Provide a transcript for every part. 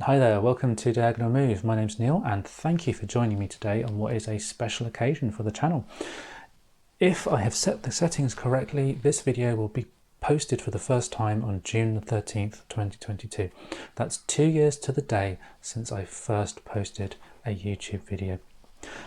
Hi there, welcome to Diagonal Move. My name's Neil and thank you for joining me today on what is a special occasion for the channel. If I have set the settings correctly, this video will be posted for the first time on June the 13th, 2022. That's 2 years to the day since I first posted a YouTube video.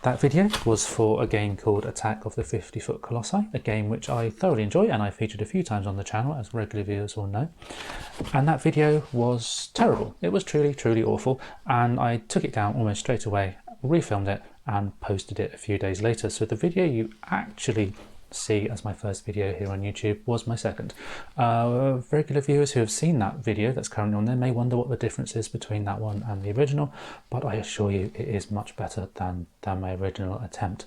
That video was for a game called Attack of the 50-Foot Colossi, a game which I thoroughly enjoy and I featured a few times on the channel, as regular viewers will know. And that video was terrible. It was truly awful, and I took it down almost straight away, refilmed it and posted it a few days later. So the video you actually see as my first video here on YouTube was my second. Regular viewers who have seen that video that's currently on there may wonder what the difference is between that one and the original, but I assure you it is much better than my original attempt.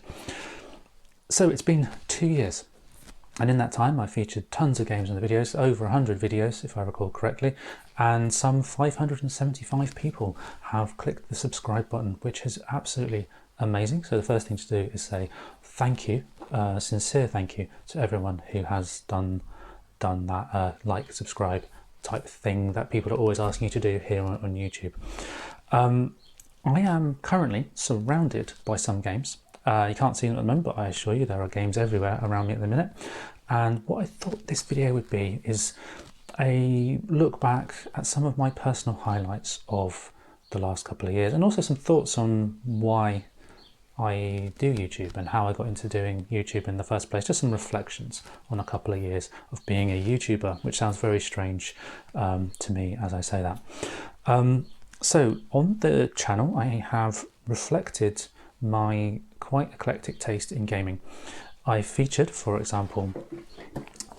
So it's been 2 years, and in that time I featured tons of games in the videos, over 100 videos if I recall correctly, and some 575 people have clicked the subscribe button, which is absolutely amazing. So the first thing to do is say thank you, sincere thank you to everyone who has done that like, subscribe type thing that people are always asking you to do here on YouTube. I am currently surrounded by some games. You can't see them at the moment, but I assure you there are games everywhere around me at the minute. And what I thought this video would be is a look back at some of my personal highlights of the last couple of years, and also some thoughts on why I do YouTube and how I got into doing YouTube in the first place. Just some reflections on a couple of years of being a YouTuber, which sounds very strange to me as I say that. So on the channel I have reflected my quite eclectic taste in gaming. I featured, for example,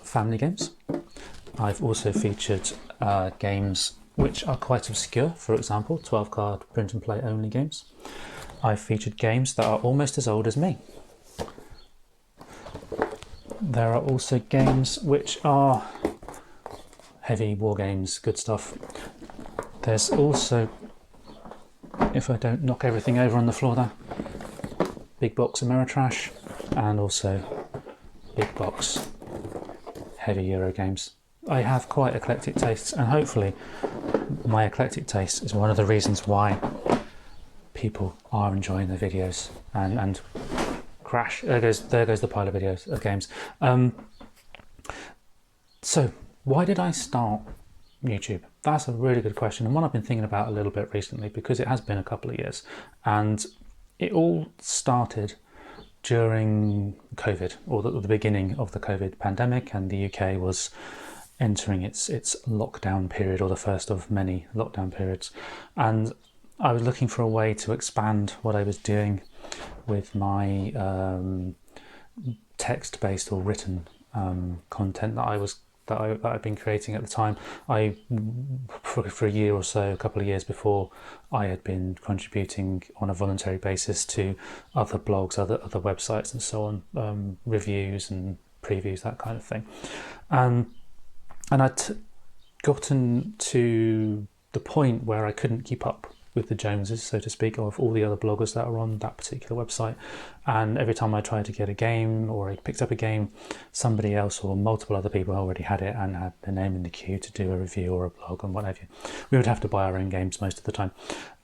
family games. I've also featured games which are quite obscure, for example 12-card print and play only games. I've featured games that are almost as old as me. There are also games which are heavy war games, good stuff. There's also, if I don't knock everything over on the floor there, big box Ameritrash, and also big box heavy Euro games. I have quite eclectic tastes, and hopefully my eclectic taste is one of the reasons why people are enjoying the videos and crash. There goes the pile of videos of games. So why did I start YouTube? That's a really good question, and one I've been thinking about a little bit recently, because it has been a couple of years, and it all started during COVID, or the beginning of the COVID pandemic, and the UK was entering its lockdown period, or the first of many lockdown periods, and I was looking for a way to expand what I was doing with my text-based or written content that I'd been creating at the time. For a year or so, a couple of years before, I had been contributing on a voluntary basis to other blogs, other websites, and so on, reviews and previews, that kind of thing. And I'd gotten to the point where I couldn't keep up with the Joneses, so to speak, of all the other bloggers that are on that particular website. And every time I tried to get a game, or I picked up a game, somebody else or multiple other people already had it and had their name in the queue to do a review or a blog and what have you. We would have to buy our own games most of the time.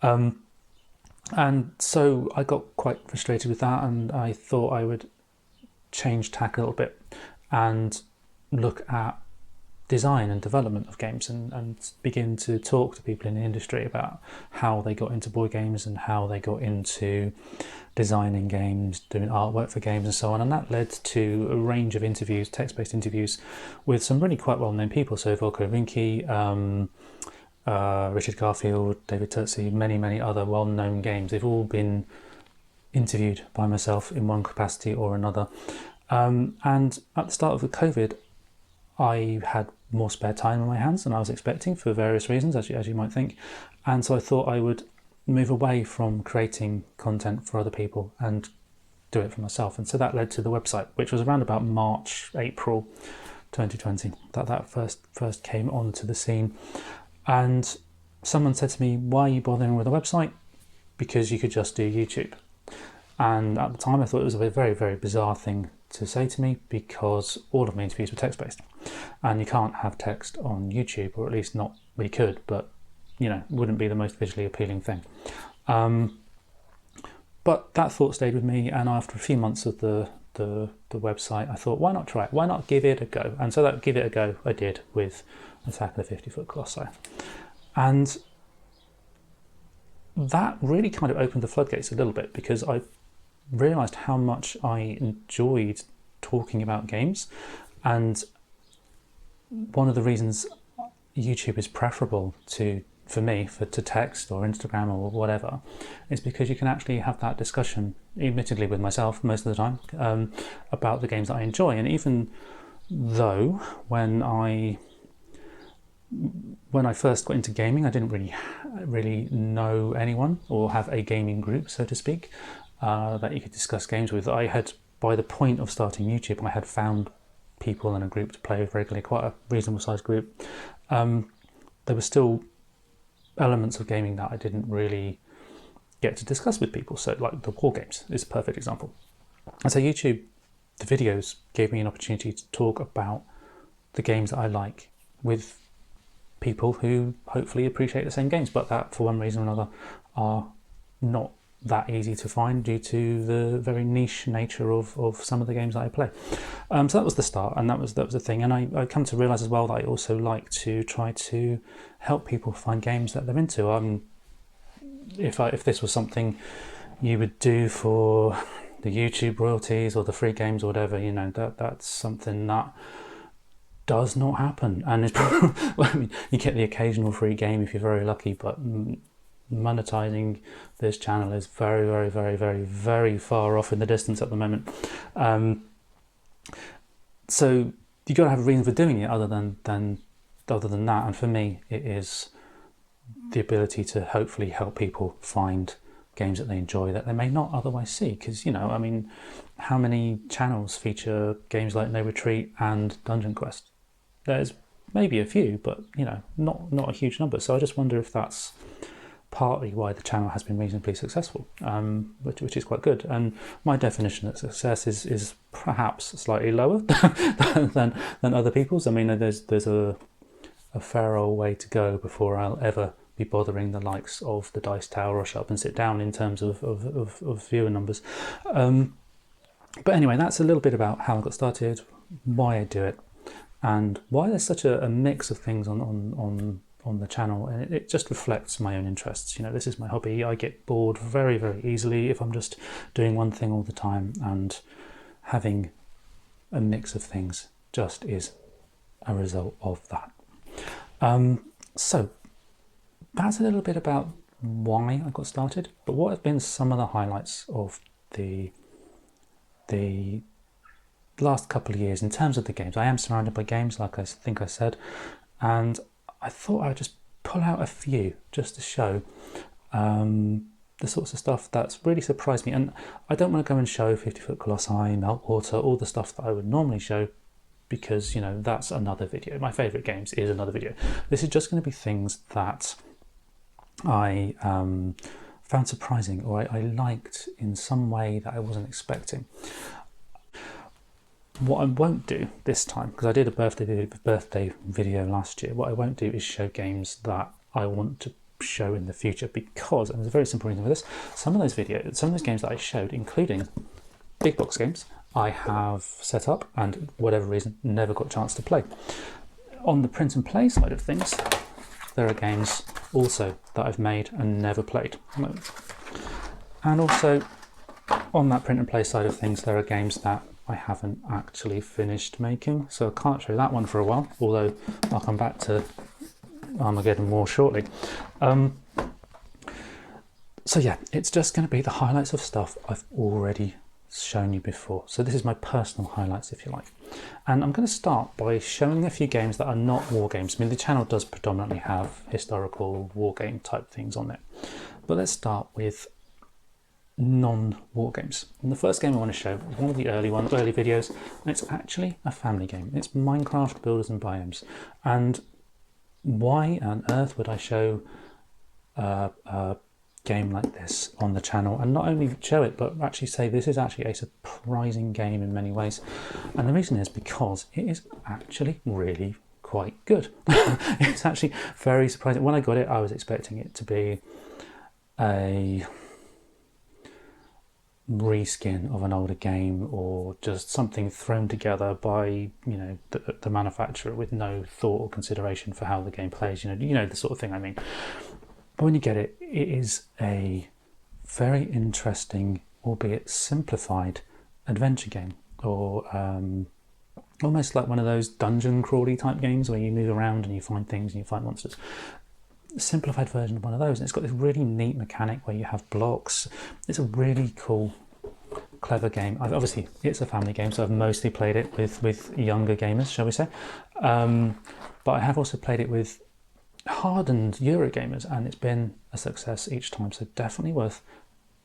And so I got quite frustrated with that, and I thought I would change tack a little bit and look at design and development of games, and begin to talk to people in the industry about how they got into board games and how they got into designing games, doing artwork for games and so on. And that led to a range of interviews, text-based interviews, with some really quite well-known people. So Volko Rinke, Richard Garfield, David Turtsey, many other well-known games. They've all been interviewed by myself in one capacity or another. And at the start of the COVID, I had more spare time on my hands than I was expecting, for various reasons, as you might think. And so I thought I would move away from creating content for other people and do it for myself. And so that led to the website, which was around about March, April 2020, that first came onto the scene. And someone said to me, why are you bothering with a website? Because you could just do YouTube. And at the time I thought it was a very bizarre thing to say to me, because all of my interviews were text-based, and you can't have text on YouTube, or at least not, we could, but you know, wouldn't be the most visually appealing thing. But that thought stayed with me, and after a few months of the website, I thought, why not try it? Why not give it a go? And so that give it a go I did with Attack of the 50-Foot Colossi. And that really kind of opened the floodgates a little bit, because I realised how much I enjoyed talking about games. And one of the reasons YouTube is preferable for me to text or Instagram or whatever is because you can actually have that discussion, admittedly with myself most of the time, about the games that I enjoy. And even though when I first got into gaming, I didn't really know anyone or have a gaming group, so to speak, that you could discuss games with. I had, by the point of starting YouTube, I had found people in a group to play with regularly, quite a reasonable sized group. There were still elements of gaming that I didn't really get to discuss with people. So like the war games is a perfect example. And so YouTube, the videos gave me an opportunity to talk about the games that I like with people who hopefully appreciate the same games, but that for one reason or another are not that easy to find due to the very niche nature of some of the games that I play. So that was the start, and that was the thing. And I come to realise as well that I also like to try to help people find games that they're into. If this was something you would do for the YouTube royalties or the free games or whatever, you know, that's something that does not happen. And it's well, I mean, you get the occasional free game if you're very lucky, but monetizing this channel is very, very, very, very, very far off in the distance at the moment. So you got to have a reason for doing it other than that. And for me, it is the ability to hopefully help people find games that they enjoy that they may not otherwise see. Because, you know, I mean, how many channels feature games like No Retreat and Dungeon Quest? There's maybe a few, but, you know, not a huge number. So I just wonder if that's partly why the channel has been reasonably successful, which is quite good. And my definition of success is perhaps slightly lower than other people's. I mean, there's a fair old way to go before I'll ever be bothering the likes of the Dice Tower or Shut Up and Sit Down in terms of viewer numbers. But anyway, that's a little bit about how I got started, why I do it, and why there's such a mix of things on the channel. And it just reflects my own interests. You know, this is my hobby. I get bored very, very easily if I'm just doing one thing all the time, and having a mix of things just is a result of that. So that's a little bit about why I got started, but what have been some of the highlights of the last couple of years in terms of the games. I am surrounded by games, like I think I said, and I thought I'd just pull out a few just to show the sorts of stuff that's really surprised me. And I don't want to go and show 50-Foot Colossi, Meltwater, all the stuff that I would normally show, because, you know, that's another video. My favourite games is another video. This is just going to be things that I found surprising, or I liked in some way that I wasn't expecting. What I won't do this time, because I did a birthday video last year, what I won't do is show games that I want to show in the future, because, and there's a very simple reason for this, some of those games that I showed, including big box games, I have set up and, for whatever reason, never got a chance to play. On the print and play side of things, there are games also that I've made and never played. And also, on that print and play side of things, there are games that I haven't actually finished making, so I can't show that one for a while, although I'll come back to Armageddon more shortly. So yeah, it's just going to be the highlights of stuff I've already shown you before. So this is my personal highlights, if you like. And I'm going to start by showing a few games that are not war games. I mean, the channel does predominantly have historical war game type things on it. But let's start with non-war games. And the first game I want to show is one of the early videos, and it's actually a family game. It's Minecraft Builders and Biomes. And why on earth would I show a game like this on the channel, and not only show it, but actually say this is actually a surprising game in many ways? And the reason is because it is actually really quite good. It's actually very surprising. When I got it, I was expecting it to be a reskin of an older game, or just something thrown together by the manufacturer with no thought or consideration for how the game plays. The sort of thing I mean. But when you get it, it is a very interesting, albeit simplified, adventure game, or almost like one of those dungeon crawly type games where you move around and you find things and you fight monsters. A simplified version of one of those, and it's got this really neat mechanic where you have blocks. It's a really cool, clever game. Obviously, it's a family game, so I've mostly played it with younger gamers, shall we say. But I have also played it with hardened Euro gamers, and it's been a success each time. So definitely worth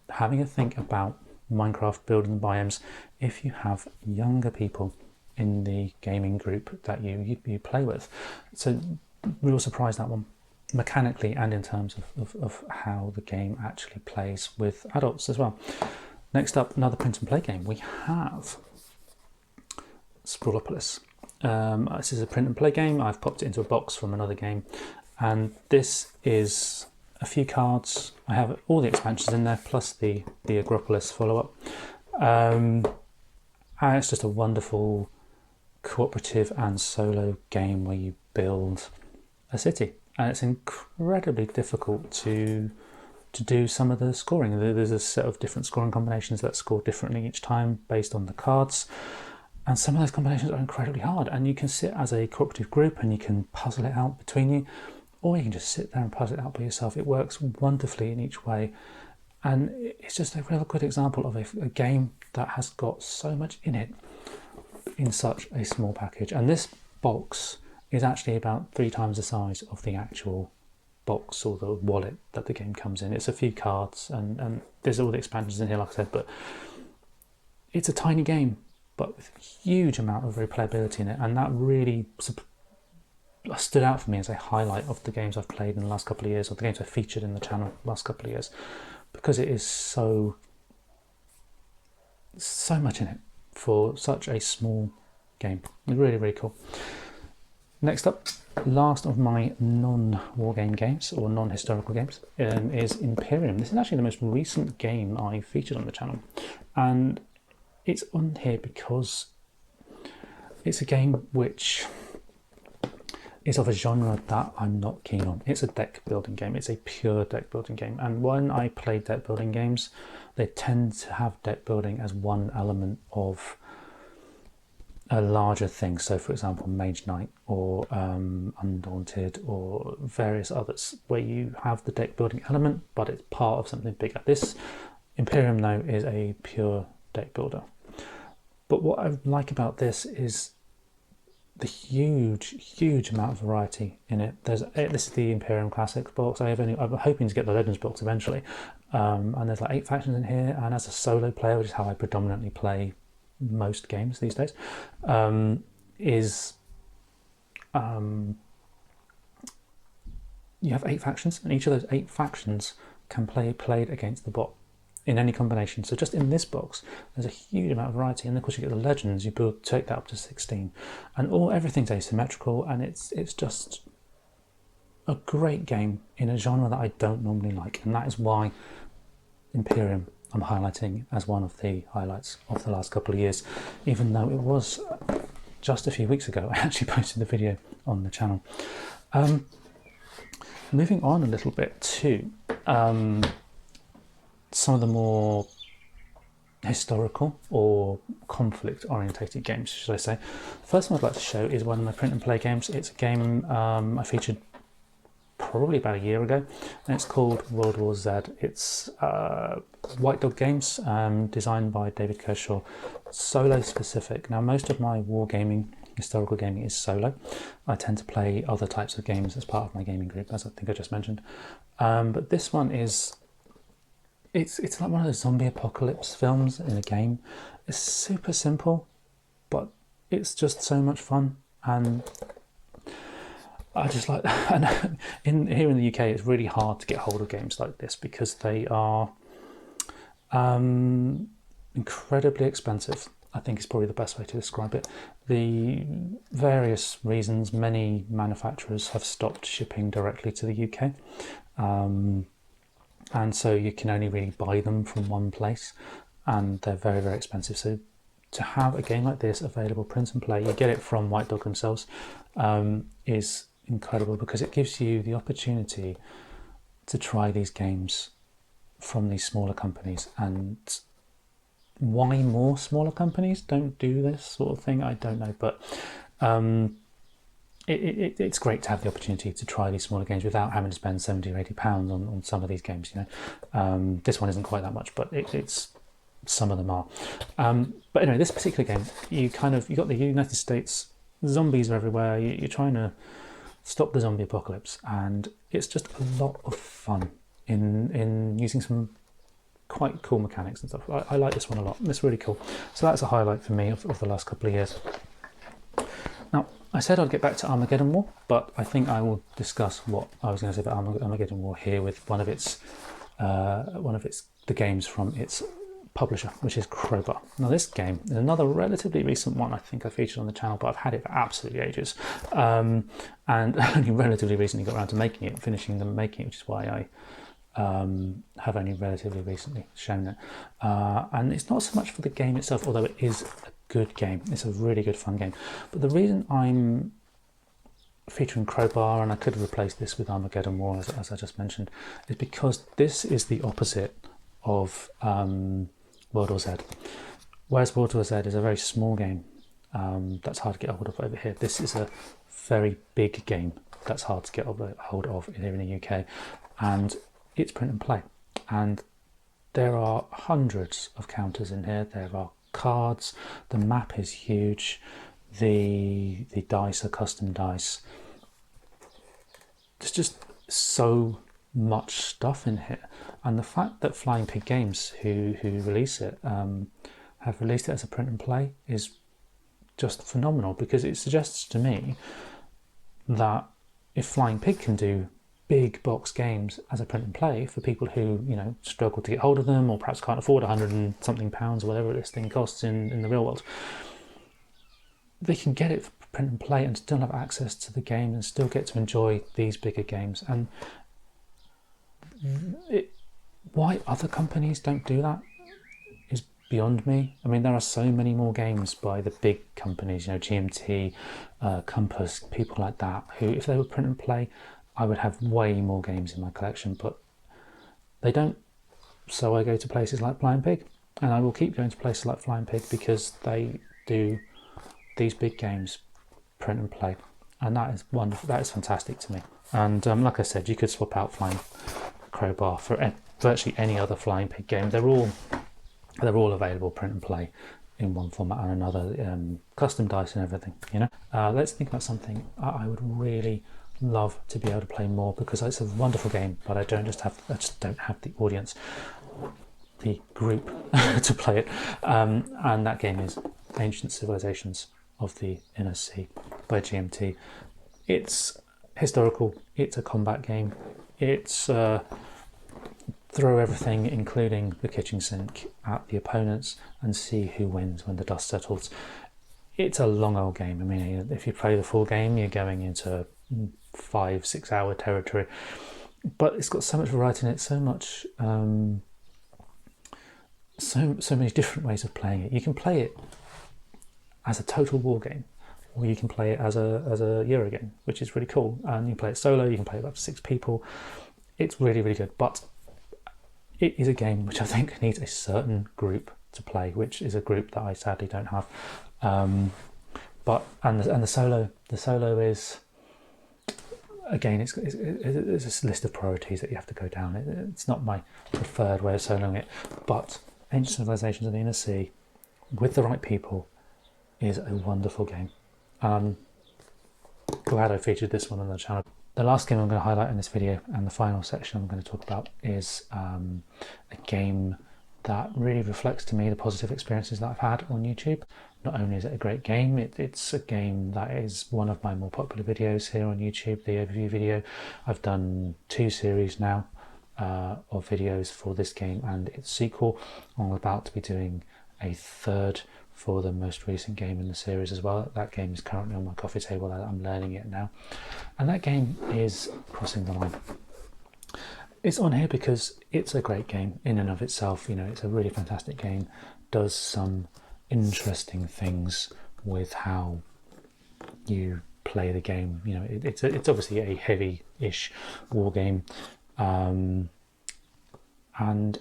having a think about Minecraft building biomes if you have younger people in the gaming group that you play with. So real surprise, that one, mechanically and in terms of how the game actually plays with adults as well. Next up, another print and play game. We have Sprawlopolis. This is a print and play game. I've popped it into a box from another game, and this is a few cards. I have all the expansions in there, plus the Agropolis follow-up. And it's just a wonderful cooperative and solo game where you build a city, and it's incredibly difficult to do some of the scoring. There's a set of different scoring combinations that score differently each time based on the cards, and some of those combinations are incredibly hard, and you can sit as a cooperative group and you can puzzle it out between you, or you can just sit there and puzzle it out by yourself. It works wonderfully in each way, and it's just a real good example of a game that has got so much in it in such a small package. And this box is actually about 3 times the size of the actual box or the wallet that the game comes in. It's a few cards, and there's all the expansions in here, like I said, but it's a tiny game, but with a huge amount of replayability in it, and that really stood out for me as a highlight of the games I've played in the last couple of years, or the games I've featured in the channel the last couple of years, because it is so much in it for such a small game. Really, really cool. Next up, last of my non-wargame games, or non-historical games, is Imperium. This is actually the most recent game I featured on the channel, and it's on here because it's a game which is of a genre that I'm not keen on. It's a deck building game. It's a pure deck building game, and when I play deck building games, they tend to have deck building as one element of a larger thing. So for example, Mage Knight, or Undaunted, or various others, where you have the deck building element, but it's part of something bigger. This Imperium, though, is a pure deck builder. But what I like about this is the huge amount of variety in it. This is the Imperium Classics box. I'm hoping to get the Legends box eventually. And there's like 8 factions in here, and as a solo player, which is how I predominantly play most games these days, you have 8 factions, and each of those 8 factions can be played against the bot in any combination. So just in this box, there's a huge amount of variety, and of course you get the Legends. You take that up to 16, and everything's asymmetrical, and it's just a great game in a genre that I don't normally like, and that is why Imperium I'm highlighting as one of the highlights of the last couple of years, even though it was just a few weeks ago I actually posted the video on the channel. Moving on a little bit to some of the more historical or conflict orientated games, should I say. The first one I'd like to show is one of my print and play games. It's a game I featured probably about a year ago, and it's called World War Z. It's White Dog Games, designed by David Kershaw, solo specific. Now, most of my wargaming, historical gaming, is solo. I tend to play other types of games as part of my gaming group, as I think I just mentioned. But this one is, it's like one of those zombie apocalypse films in a game. It's super simple, but it's just so much fun, and I just like that. And here in the UK, it's really hard to get hold of games like this because they are incredibly expensive, I think is probably the best way to describe it. The various reasons, many manufacturers have stopped shipping directly to the UK. And so you can only really buy them from one place, and they're very, very expensive. So to have a game like this available print and play, you get it from White Dog themselves, is incredible, because it gives you the opportunity to try these games from these smaller companies. And why more smaller companies don't do this sort of thing, I don't know, but it's great to have the opportunity to try these smaller games without having to spend 70 or 80 pounds on some of these games. This one isn't quite that much, but it's some of them are. But anyway, this particular game, you got the United States, zombies are everywhere, you're trying to stop the zombie apocalypse, and it's just a lot of fun in using some quite cool mechanics and stuff. I like this one a lot. It's really cool. So that's a highlight for me of the last couple of years. Now, I said I'd get back to Armageddon War, but I think I will discuss what I was going to say about Armageddon War here with one of the games from its publisher, which is Crowbar. Now, this game is another relatively recent one. I think I featured on the channel, but I've had it for absolutely ages, and only relatively recently got around to making it, finishing making it, which is why I have only relatively recently shown it. And it's not so much for the game itself, although it is a good game. It's a really good fun game. But the reason I'm featuring Crowbar, and I could have replaced this with Armageddon War as I just mentioned, is because this is the opposite of World War Z. Whereas World War Z is a very small game that's hard to get hold of over here, this is a very big game that's hard to get hold of here in the UK, and it's print and play. And there are hundreds of counters in here. There are cards. The map is huge. The dice are custom dice. There's just so much stuff in here. And the fact that Flying Pig Games, who release it, have released it as a print and play is just phenomenal, because it suggests to me that if Flying Pig can do big box games as a print and play for people who struggle to get hold of them, or perhaps can't afford £100 and something or whatever this thing costs in the real world, they can get it for print and play and still have access to the game and still get to enjoy these bigger games. And why other companies don't do that is beyond me. I mean, there are so many more games by the big companies, GMT, Compass, people like that, who, if they were print and play, I would have way more games in my collection, but they don't. So I go to places like Flying Pig, and I will keep going to places like Flying Pig because they do these big games print and play, and that is wonderful. That is fantastic to me. And like I said, you could swap out Flying Crowbar for virtually any other Flying Pig game. They're all available print and play in one format and another, custom dice and everything. Let's think about something I would really love to be able to play more, because it's a wonderful game, but I just don't have the audience, the group to play it. And that game is Ancient Civilizations of the Inner Sea by GMT. It's historical, it's a combat game, it's throw everything, including the kitchen sink, at the opponents and see who wins when the dust settles. It's a long old game. I mean, if you play the full game, you're going into 5-6 hour territory, but it's got so much variety in it, so much so many different ways of playing it. You can play it as a total war game, or you can play it as a Euro game, which is really cool. And you can play it solo, you can play it up to 6 people. It's really, really good, but it is a game which I think needs a certain group to play, which is a group that I sadly don't have. But the solo is, again, it's a list of priorities that you have to go down. It's not my preferred way of soloing it, but Ancient Civilizations of the Inner Sea, with the right people, is a wonderful game. Glad I featured this one on the channel. The last game I'm going to highlight in this video, and the final section I'm going to talk about, is a game that really reflects to me the positive experiences that I've had on YouTube. Not only is it a great game, it's a game that is one of my more popular videos here on YouTube, the overview video. I've done 2 series now of videos for this game and its sequel. I'm about to be doing a third for the most recent game in the series as well. That game is currently on my coffee table. I'm learning it now, and that game is Crossing the Line. It's on here because it's a great game in and of itself. You know, it's a really fantastic game, does some interesting things with how you play the game. You know, it's obviously a heavy-ish war game, and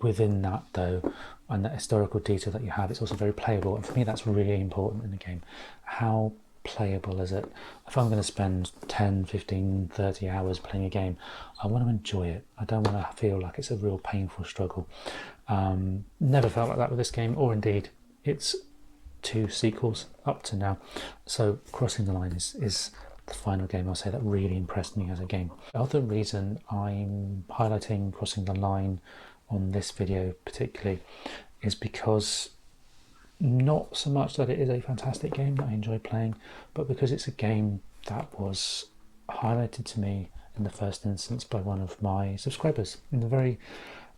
within that though, and that historical detail that you have, it's also very playable, and for me that's really important in the game. How playable is it? If I'm going to spend 10, 15, 30 hours playing a game, I want to enjoy it. I don't want to feel like it's a real painful struggle. Never felt like that with this game, or indeed its 2 sequels up to now. So Crossing the Line is the final game I'll say that really impressed me as a game. The other reason I'm highlighting Crossing the Line on this video particularly is because not so much that it is a fantastic game that I enjoy playing, but because it's a game that was highlighted to me in the first instance by one of my subscribers in the very,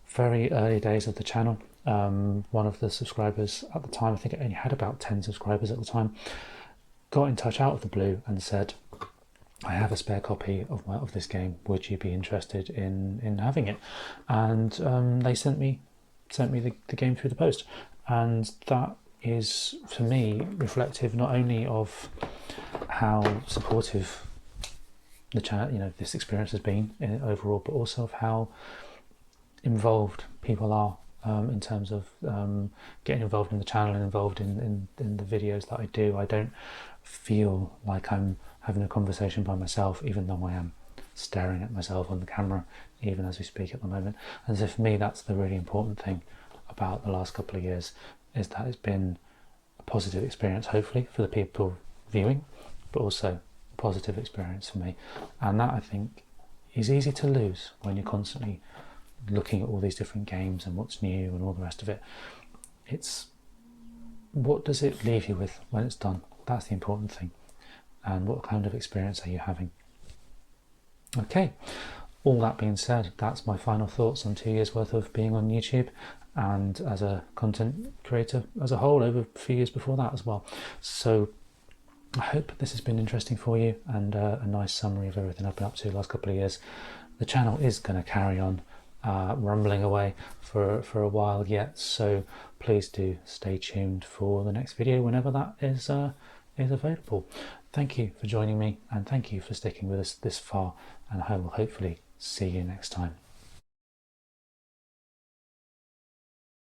very early days of the channel. One of the subscribers at the time, I think it only had about 10 subscribers at the time, got in touch out of the blue and said, I have a spare copy of this game, would you be interested in having it? And they sent me the game through the post, and that is for me reflective not only of how supportive the channel, you know, this experience has been overall, but also of how involved people are in terms of getting involved in the channel and involved in the videos that I do. I don't feel like I'm having a conversation by myself, even though I am staring at myself on the camera even as we speak at the moment. And so for me, that's the really important thing about the last couple of years, is that it's been a positive experience, hopefully for the people viewing, but also a positive experience for me. And that, I think, is easy to lose when you're constantly looking at all these different games and what's new and all the rest of it. It's what does it leave you with when it's done? That's the important thing. And what kind of experience are you having? Okay, all that being said, that's my final thoughts on 2 years worth of being on YouTube, and as a content creator as a whole over a few years before that as well. So I hope this has been interesting for you, and a nice summary of everything I've been up to the last couple of years. The channel is going to carry on rumbling away for a while yet, so please do stay tuned for the next video whenever that is available. Thank you for joining me, and thank you for sticking with us this far, and I will hopefully see you next time.